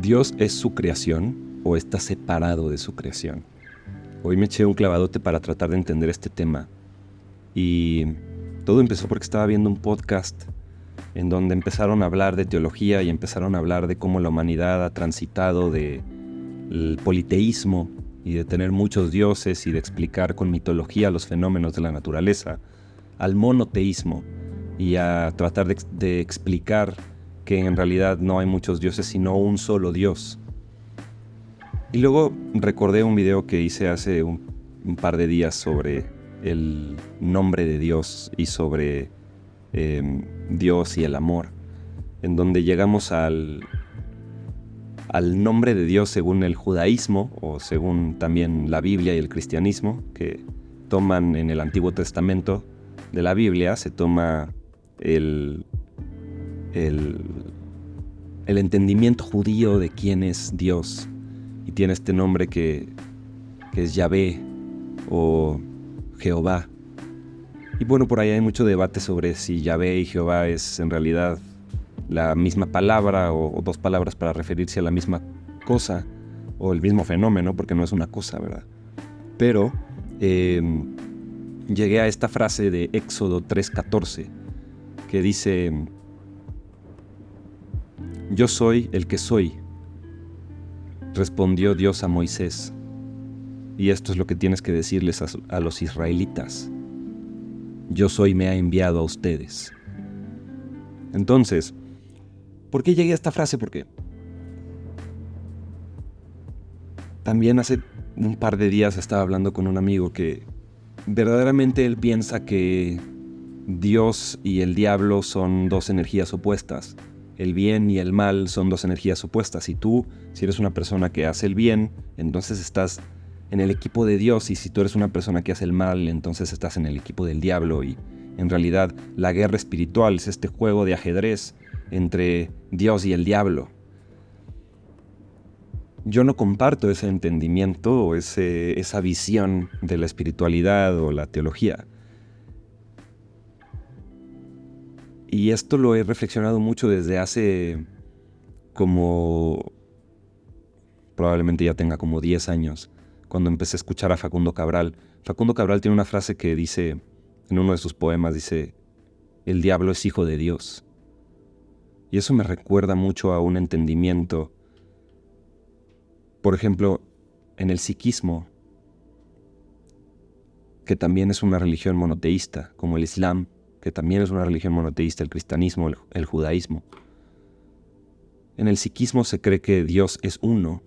¿Dios es su creación o está separado de su creación? Hoy me eché un clavadote para tratar de entender este tema. Y todo empezó porque estaba viendo un podcast en donde empezaron a hablar de teología y empezaron a hablar de cómo la humanidad ha transitado del politeísmo y de tener muchos dioses y de explicar con mitología los fenómenos de la naturaleza, al monoteísmo y a tratar de explicar que en realidad no hay muchos dioses sino un solo Dios. Y luego recordé un video que hice hace un par de días sobre el nombre de Dios y sobre Dios y el amor, en donde llegamos al nombre de Dios según el judaísmo o según también la Biblia y el cristianismo, que toman en el Antiguo Testamento de la Biblia, se toma el entendimiento judío de quién es Dios y tiene este nombre que es Yahvé o Jehová. Y bueno, por ahí hay mucho debate sobre si Yahvé y Jehová es en realidad la misma palabra o dos palabras para referirse a la misma cosa o el mismo fenómeno, porque no es una cosa, ¿verdad? Pero llegué a esta frase de Éxodo 3:14 que dice: "Yo soy el que soy", respondió Dios a Moisés. Y esto es lo que tienes que decirles a los israelitas: yo soy me ha enviado a ustedes. Entonces, ¿por qué llegué a esta frase? Porque también hace un par de días estaba hablando con un amigo que verdaderamente él piensa que Dios y el diablo son dos energías opuestas. El bien y el mal son dos energías opuestas. Y tú, si eres una persona que hace el bien, entonces estás en el equipo de Dios. Y si tú eres una persona que hace el mal, entonces estás en el equipo del diablo. Y en realidad la guerra espiritual es este juego de ajedrez entre Dios y el diablo. Yo no comparto ese entendimiento o esa visión de la espiritualidad o la teología. Y esto lo he reflexionado mucho desde hace como, probablemente ya tenga como 10 años, cuando empecé a escuchar a Facundo Cabral. Facundo Cabral tiene una frase que dice, en uno de sus poemas, dice: "El diablo es hijo de Dios". Y eso me recuerda mucho a un entendimiento. Por ejemplo, en el sikhismo, que también es una religión monoteísta, como el Islam, que también es una religión monoteísta, el cristianismo, el judaísmo. En el sikhismo se cree que Dios es uno,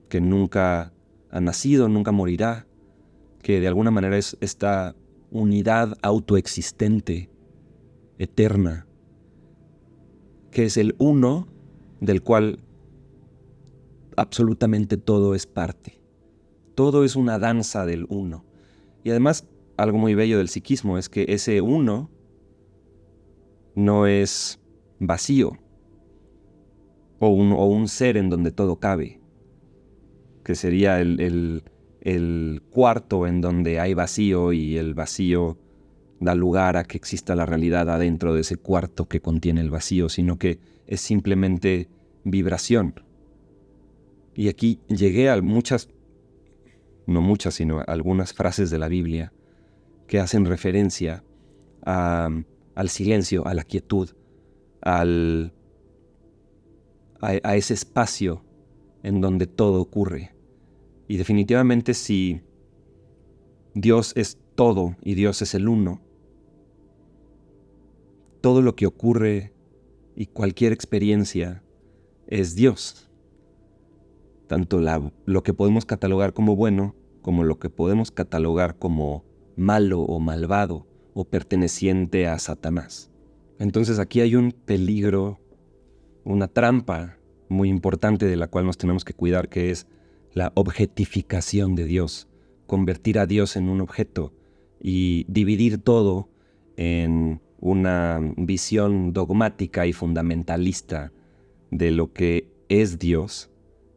que nunca ha nacido, nunca morirá, que de alguna manera es esta unidad autoexistente, eterna, que es el uno del cual absolutamente todo es parte. Todo es una danza del uno. Y además, algo muy bello del sikhismo es que ese uno no es vacío o un ser en donde todo cabe, que sería el cuarto en donde hay vacío y el vacío da lugar a que exista la realidad adentro de ese cuarto que contiene el vacío, sino que es simplemente vibración. Y aquí llegué a muchas, no muchas, sino algunas frases de la Biblia que hacen referencia al silencio, a la quietud, a ese espacio en donde todo ocurre. Y definitivamente si Dios es todo y Dios es el uno, todo lo que ocurre y cualquier experiencia es Dios. Tanto lo que podemos catalogar como bueno, como lo que podemos catalogar como malo o malvado o perteneciente a Satanás. Entonces aquí hay un peligro, una trampa muy importante de la cual nos tenemos que cuidar, que es la objetificación de Dios, convertir a Dios en un objeto y dividir todo en una visión dogmática y fundamentalista de lo que es Dios,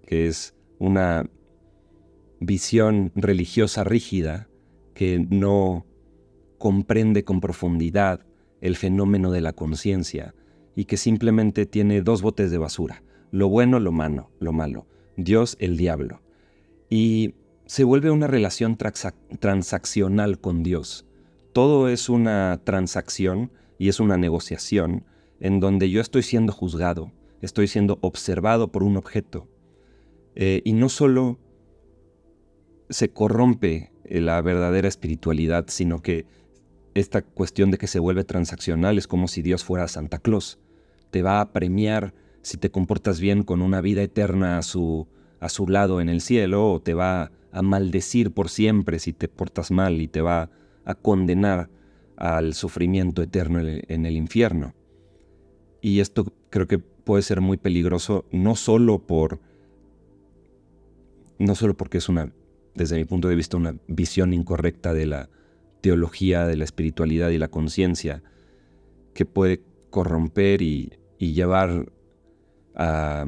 que es una visión religiosa rígida que no comprende con profundidad el fenómeno de la conciencia y que simplemente tiene dos botes de basura. lo bueno, lo malo, Dios, el diablo. Y se vuelve una relación transaccional con Dios. Todo es una transacción y es una negociación en donde yo estoy siendo juzgado, estoy siendo observado por un objeto. Y no solo se corrompe la verdadera espiritualidad, sino que esta cuestión de que se vuelve transaccional es como si Dios fuera Santa Claus. Te va a premiar si te comportas bien con una vida eterna a su lado en el cielo, o te va a maldecir por siempre si te portas mal y te va a condenar al sufrimiento eterno en el infierno. Y esto creo que puede ser muy peligroso, no solo porque es desde mi punto de vista, una visión incorrecta de la teología, de la espiritualidad y la conciencia, que puede corromper y llevar a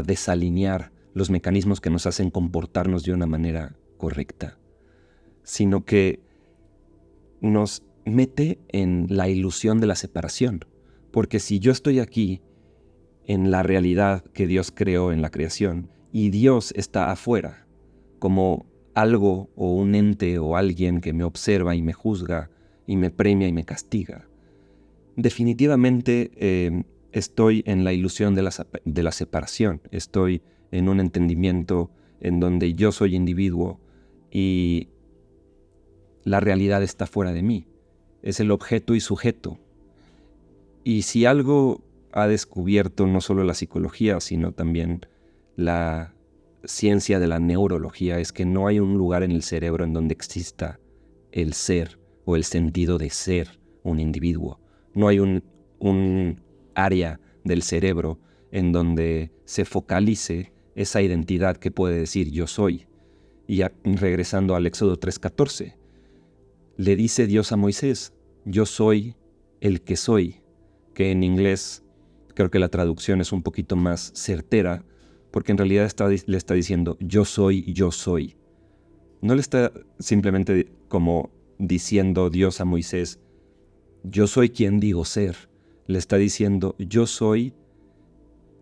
desalinear los mecanismos que nos hacen comportarnos de una manera correcta, sino que nos mete en la ilusión de la separación. Porque si yo estoy aquí en la realidad que Dios creó en la creación y Dios está afuera, como algo o un ente o alguien que me observa y me juzga y me premia y me castiga, definitivamente estoy en la ilusión de la separación. Estoy en un entendimiento en donde yo soy individuo y la realidad está fuera de mí. Es el objeto y sujeto. Y si algo ha descubierto no solo la psicología, sino también la ciencia de la neurología, es que no hay un lugar en el cerebro en donde exista el ser o el sentido de ser un individuo. No hay un área del cerebro en donde se focalice esa identidad que puede decir yo soy. Y ya regresando al Éxodo 3:14, le dice Dios a Moisés, yo soy el que soy, que en inglés creo que la traducción es un poquito más certera, porque en realidad le está diciendo yo soy. No le está simplemente como diciendo Dios a Moisés, yo soy quien digo ser. Le está diciendo, yo soy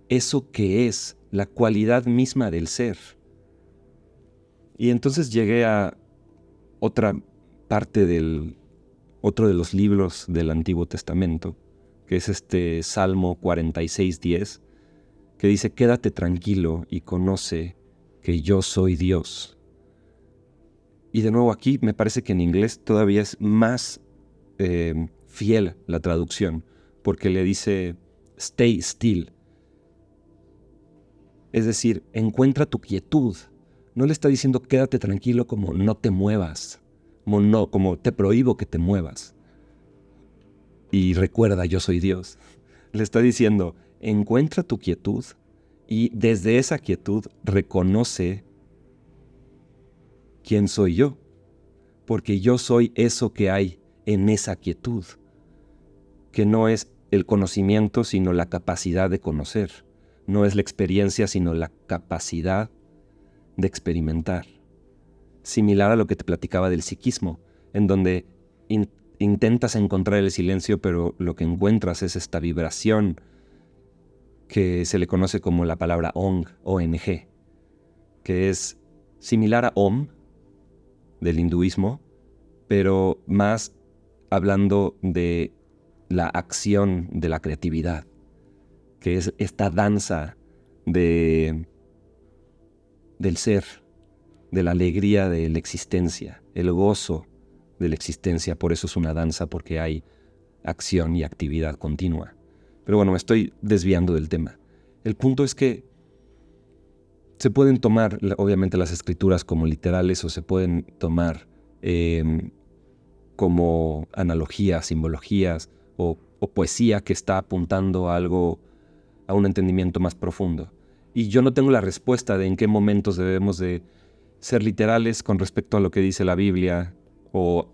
eso que es, la cualidad misma del ser. Y entonces llegué a otra parte otro de los libros del Antiguo Testamento, que es este Salmo 46:10, que dice, quédate tranquilo y conoce que yo soy Dios. Y de nuevo aquí me parece que en inglés todavía es más fiel la traducción, porque le dice stay still. Es decir, encuentra tu quietud. No le está diciendo quédate tranquilo como no te muevas, como te prohíbo que te muevas. Y recuerda, yo soy Dios. Le está diciendo, encuentra tu quietud y desde esa quietud reconoce quién soy yo, porque yo soy eso que hay en esa quietud, que no es el conocimiento, sino la capacidad de conocer. No es la experiencia, sino la capacidad de experimentar. Similar a lo que te platicaba del psiquismo, en donde intentas encontrar el silencio, pero lo que encuentras es esta vibración que se le conoce como la palabra ONG, O-N-G, que es similar a Om, del hinduismo, pero más hablando de la acción de la creatividad, que es esta danza del ser, de la alegría de la existencia, el gozo de la existencia. Por eso es una danza, porque hay acción y actividad continua. Pero bueno, me estoy desviando del tema. El punto es que se pueden tomar, obviamente, las escrituras como literales o se pueden tomar como analogías, simbologías o poesía que está apuntando a algo, a un entendimiento más profundo. Y yo no tengo la respuesta de en qué momentos debemos de ser literales con respecto a lo que dice la Biblia o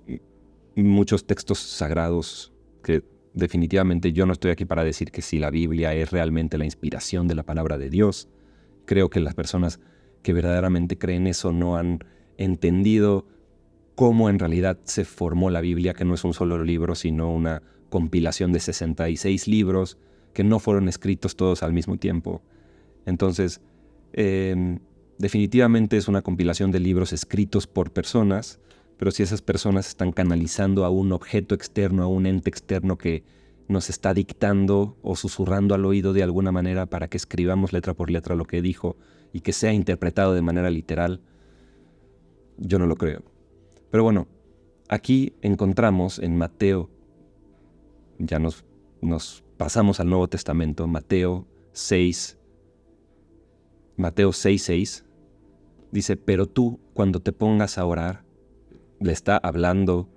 muchos textos sagrados, que definitivamente yo no estoy aquí para decir que si la Biblia es realmente la inspiración de la palabra de Dios. Creo que las personas que verdaderamente creen eso no han entendido cómo en realidad se formó la Biblia, que no es un solo libro, sino una compilación de 66 libros que no fueron escritos todos al mismo tiempo. Entonces, definitivamente es una compilación de libros escritos por personas, pero si esas personas están canalizando a un objeto externo, a un ente externo que nos está dictando o susurrando al oído de alguna manera para que escribamos letra por letra lo que dijo y que sea interpretado de manera literal, yo no lo creo. Pero bueno, aquí encontramos en Mateo, ya nos pasamos al Nuevo Testamento, Mateo 6:6, dice, pero tú cuando te pongas a orar, le está hablando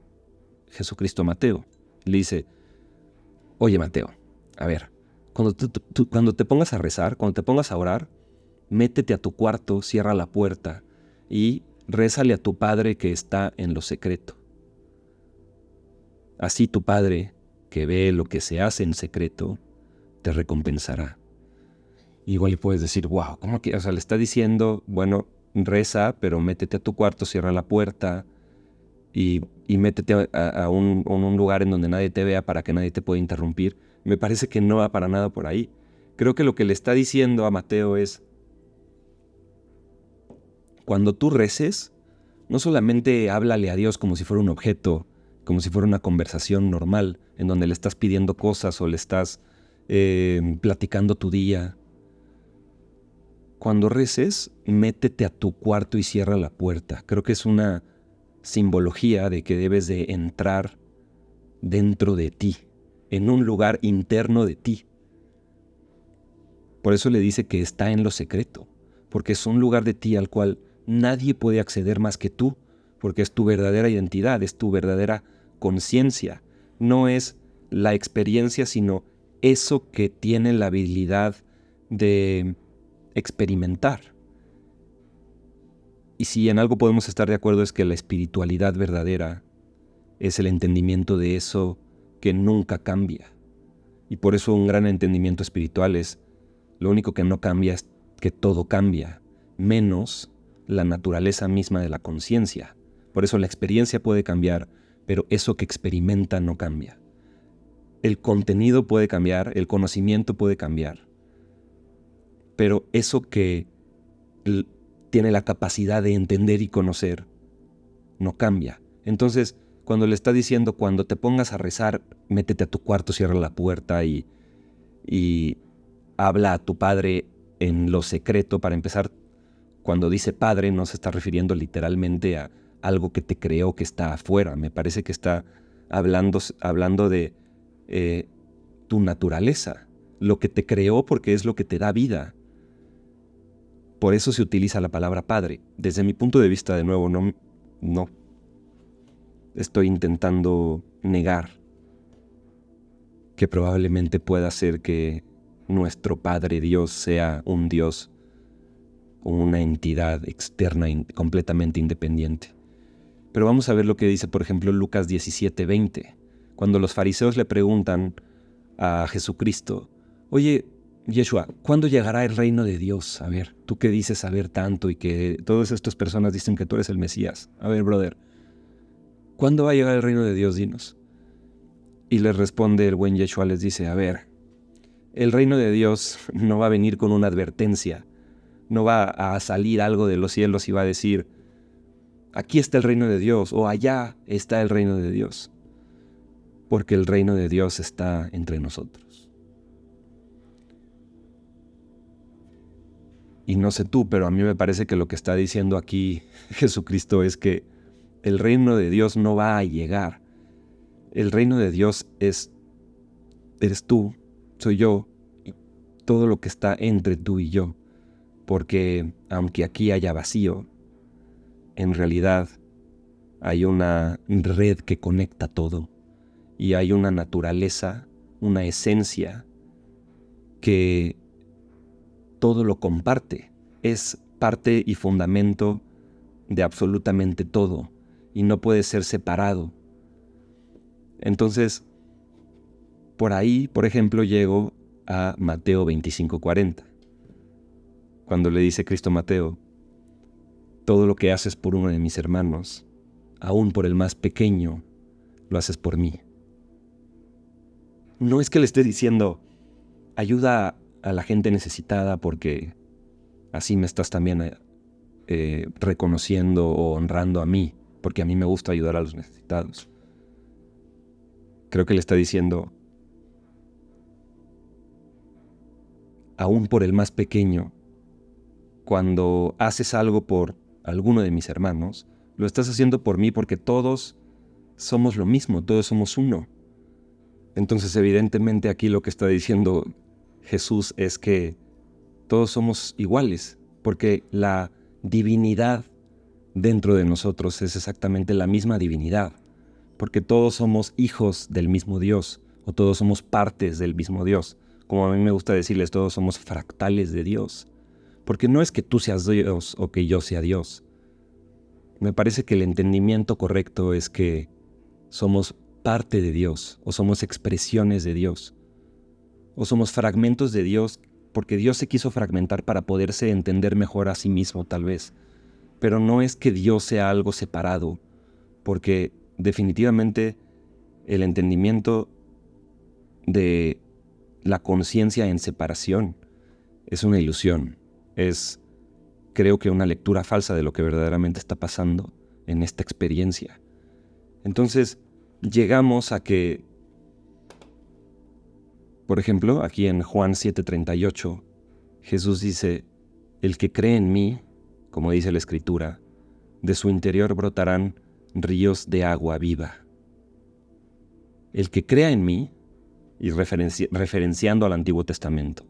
Jesucristo a Mateo, le dice, oye Mateo, a ver, cuando te pongas a rezar, cuando te pongas a orar, métete a tu cuarto, cierra la puerta y rézale a tu Padre que está en lo secreto. Así tu Padre, que ve lo que se hace en secreto, te recompensará. Igual puedes decir, wow, ¿cómo que? O sea, le está diciendo, bueno, reza, pero métete a tu cuarto, cierra la puerta y métete a un lugar en donde nadie te vea para que nadie te pueda interrumpir. Me parece que no va para nada por ahí. Creo que lo que le está diciendo a Mateo es, cuando tú reces, no solamente háblale a Dios como si fuera un objeto, como si fuera una conversación normal, en donde le estás pidiendo cosas o le estás platicando tu día. Cuando reces, métete a tu cuarto y cierra la puerta. Creo que es una simbología de que debes de entrar dentro de ti, en un lugar interno de ti. Por eso le dice que está en lo secreto, porque es un lugar de ti al cual nadie puede acceder más que tú, porque es tu verdadera identidad, es tu verdadera conciencia. No es la experiencia, sino eso que tiene la habilidad de experimentar. Y si en algo podemos estar de acuerdo es que la espiritualidad verdadera es el entendimiento de eso que nunca cambia. Y por eso un gran entendimiento espiritual es, lo único que no cambia es que todo cambia, menos la naturaleza misma de la conciencia. Por eso la experiencia puede cambiar, pero eso que experimenta no cambia. El contenido puede cambiar, el conocimiento puede cambiar, pero eso que tiene la capacidad de entender y conocer no cambia. Entonces, cuando le está diciendo, cuando te pongas a rezar, métete a tu cuarto, cierra la puerta y habla a tu Padre en lo secreto. Para empezar, cuando dice Padre no se está refiriendo literalmente a algo que te creó que está afuera. Me parece que está hablando de tu naturaleza, lo que te creó porque es lo que te da vida. Por eso se utiliza la palabra Padre. Desde mi punto de vista, de nuevo, no estoy intentando negar que probablemente pueda ser que nuestro Padre Dios sea un Dios o una entidad externa completamente independiente. Pero vamos a ver lo que dice, por ejemplo, Lucas 17:20, cuando los fariseos le preguntan a Jesucristo, oye, Yeshua, ¿cuándo llegará el reino de Dios? A ver, tú que dices saber tanto y que todas estas personas dicen que tú eres el Mesías. A ver, brother, ¿cuándo va a llegar el reino de Dios? Dinos. Y les responde el buen Yeshua, les dice, a ver, el reino de Dios no va a venir con una advertencia, no va a salir algo de los cielos y va a decir, aquí está el reino de Dios o allá está el reino de Dios, porque el reino de Dios está entre nosotros. Y no sé tú, pero a mí me parece que lo que está diciendo aquí Jesucristo es que el reino de Dios no va a llegar. El reino de Dios eres tú, soy yo, y todo lo que está entre tú y yo. Porque aunque aquí haya vacío, en realidad hay una red que conecta todo. Y hay una naturaleza, una esencia que todo lo comparte. Es parte y fundamento de absolutamente todo y no puede ser separado. Entonces, por ahí, por ejemplo, llego a Mateo 25:40, cuando le dice Cristo a Mateo, todo lo que haces por uno de mis hermanos, aún por el más pequeño, lo haces por mí. No es que le esté diciendo, ayuda a la gente necesitada porque así me estás también reconociendo o honrando a mí, porque a mí me gusta ayudar a los necesitados. Creo que le está diciendo, aún por el más pequeño, cuando haces algo por alguno de mis hermanos, lo estás haciendo por mí porque todos somos lo mismo, todos somos uno. Entonces, evidentemente aquí lo que está diciendo Jesús es que todos somos iguales, porque la divinidad dentro de nosotros es exactamente la misma divinidad, porque todos somos hijos del mismo Dios, o todos somos partes del mismo Dios. Como a mí me gusta decirles, todos somos fractales de Dios, porque no es que tú seas Dios o que yo sea Dios. Me parece que el entendimiento correcto es que somos parte de Dios, o somos expresiones de Dios, o somos fragmentos de Dios, porque Dios se quiso fragmentar para poderse entender mejor a sí mismo, tal vez. Pero no es que Dios sea algo separado, porque definitivamente el entendimiento de la conciencia en separación es una ilusión. Es, creo que, una lectura falsa de lo que verdaderamente está pasando en esta experiencia. Entonces, llegamos a que, por ejemplo, aquí en Juan 7:38, Jesús dice, el que cree en mí, como dice la Escritura, de su interior brotarán ríos de agua viva. El que crea en mí, y referenciando al Antiguo Testamento.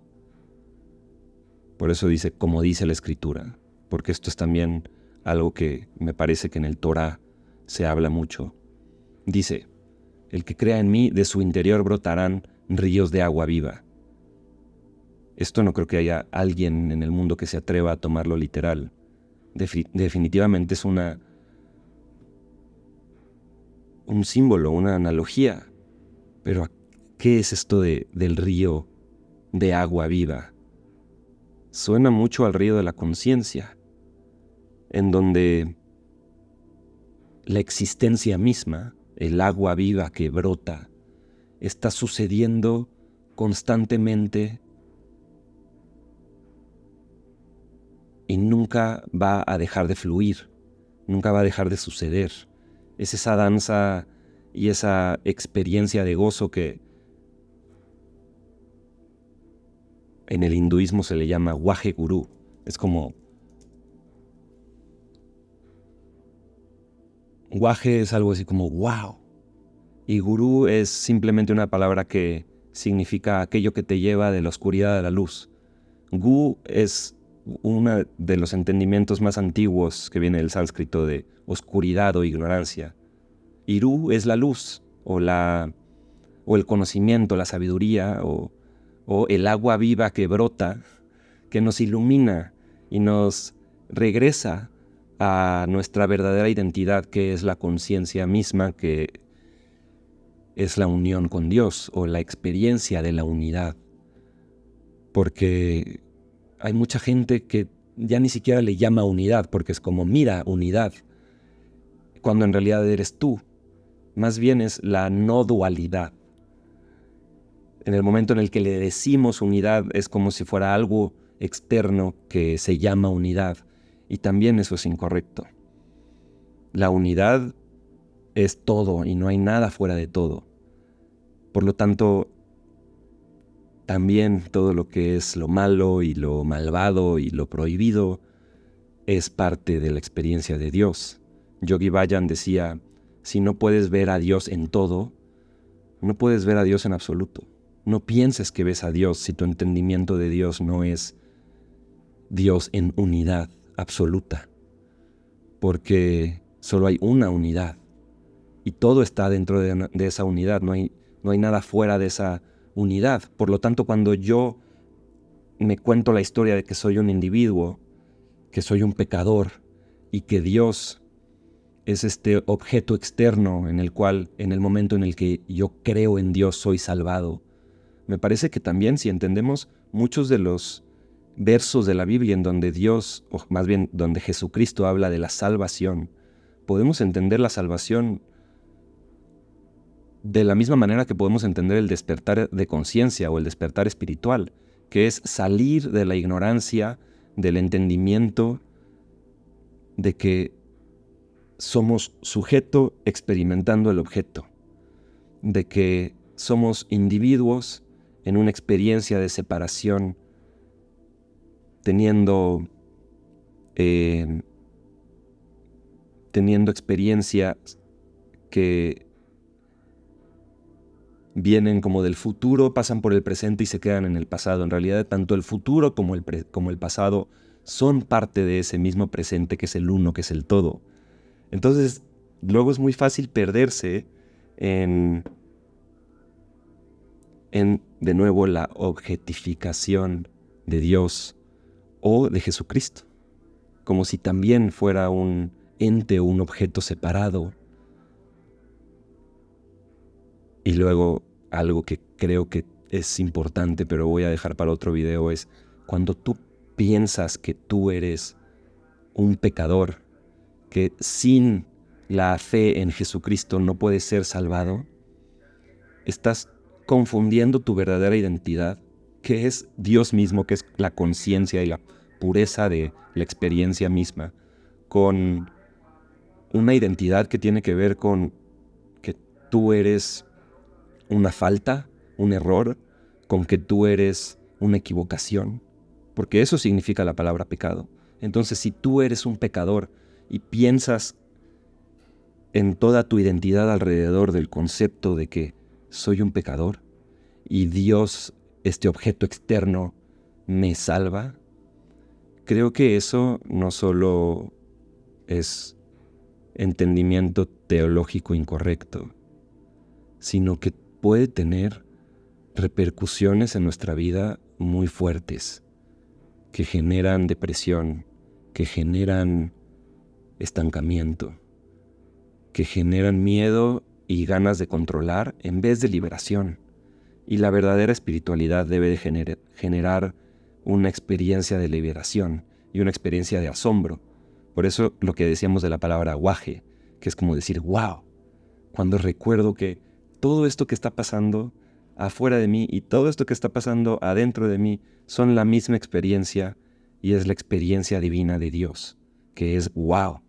Por eso dice, como dice la Escritura, porque esto es también algo que me parece que en el Torá se habla mucho. Dice, el que crea en mí, de su interior brotarán ríos de agua viva. Esto no creo que haya alguien en el mundo que se atreva a tomarlo literal. Definitivamente es un símbolo, una analogía. Pero ¿qué es esto del río de agua viva? Suena mucho al río de la conciencia, en donde la existencia misma, el agua viva que brota, está sucediendo constantemente y nunca va a dejar de fluir, nunca va a dejar de suceder. Es esa danza y esa experiencia de gozo que en el hinduismo se le llama Waje Guru. Es como... Waje es algo así como wow. Y Guru es simplemente una palabra que significa aquello que te lleva de la oscuridad a la luz. Gu es uno de los entendimientos más antiguos que viene del sánscrito de oscuridad o ignorancia. Iru es la luz o el conocimiento, la sabiduría o el agua viva que brota, que nos ilumina y nos regresa a nuestra verdadera identidad, que es la conciencia misma, que es la unión con Dios o la experiencia de la unidad. Porque hay mucha gente que ya ni siquiera le llama unidad, porque es como, mira, unidad, cuando en realidad eres tú. Más bien es la no dualidad. En el momento en el que le decimos unidad es como si fuera algo externo que se llama unidad, y también eso es incorrecto. La unidad es todo y no hay nada fuera de todo. Por lo tanto, también todo lo que es lo malo y lo malvado y lo prohibido es parte de la experiencia de Dios. Yogi Bhajan decía, si no puedes ver a Dios en todo, no puedes ver a Dios en absoluto. No pienses que ves a Dios si tu entendimiento de Dios no es Dios en unidad absoluta, porque solo hay una unidad y todo está dentro de esa unidad, no hay nada fuera de esa unidad. Por lo tanto, cuando yo me cuento la historia de que soy un individuo, que soy un pecador y que Dios es este objeto externo en el cual, en el momento en el que yo creo en Dios, soy salvado, me parece que también, si entendemos muchos de los versos de la Biblia en donde Dios, o más bien donde Jesucristo habla de la salvación, podemos entender la salvación de la misma manera que podemos entender el despertar de conciencia o el despertar espiritual, que es salir de la ignorancia, del entendimiento de que somos sujeto experimentando el objeto, de que somos individuos en una experiencia de separación, teniendo experiencias que vienen como del futuro, pasan por el presente y se quedan en el pasado. En realidad, tanto el futuro como el pasado son parte de ese mismo presente que es el uno, que es el todo. Entonces, luego es muy fácil perderse en de nuevo, la objetificación de Dios o de Jesucristo, como si también fuera un ente o un objeto separado. Y luego, algo que creo que es importante, pero voy a dejar para otro video, es cuando tú piensas que tú eres un pecador, que sin la fe en Jesucristo no puedes ser salvado, estás confundiendo tu verdadera identidad, que es Dios mismo, que es la conciencia y la pureza de la experiencia misma, con una identidad que tiene que ver con que tú eres una falta, un error, con que tú eres una equivocación, porque eso significa la palabra pecado. Entonces, si tú eres un pecador y piensas en toda tu identidad alrededor del concepto de que soy un pecador y Dios, este objeto externo, me salva, creo que eso no solo es entendimiento teológico incorrecto, sino que puede tener repercusiones en nuestra vida muy fuertes, que generan depresión, que generan estancamiento, que generan miedo y ganas de controlar en vez de liberación. Y la verdadera espiritualidad debe de generar una experiencia de liberación y una experiencia de asombro. Por eso lo que decíamos de la palabra waje, que es como decir, wow, cuando recuerdo que todo esto que está pasando afuera de mí y todo esto que está pasando adentro de mí son la misma experiencia y es la experiencia divina de Dios, que es wow.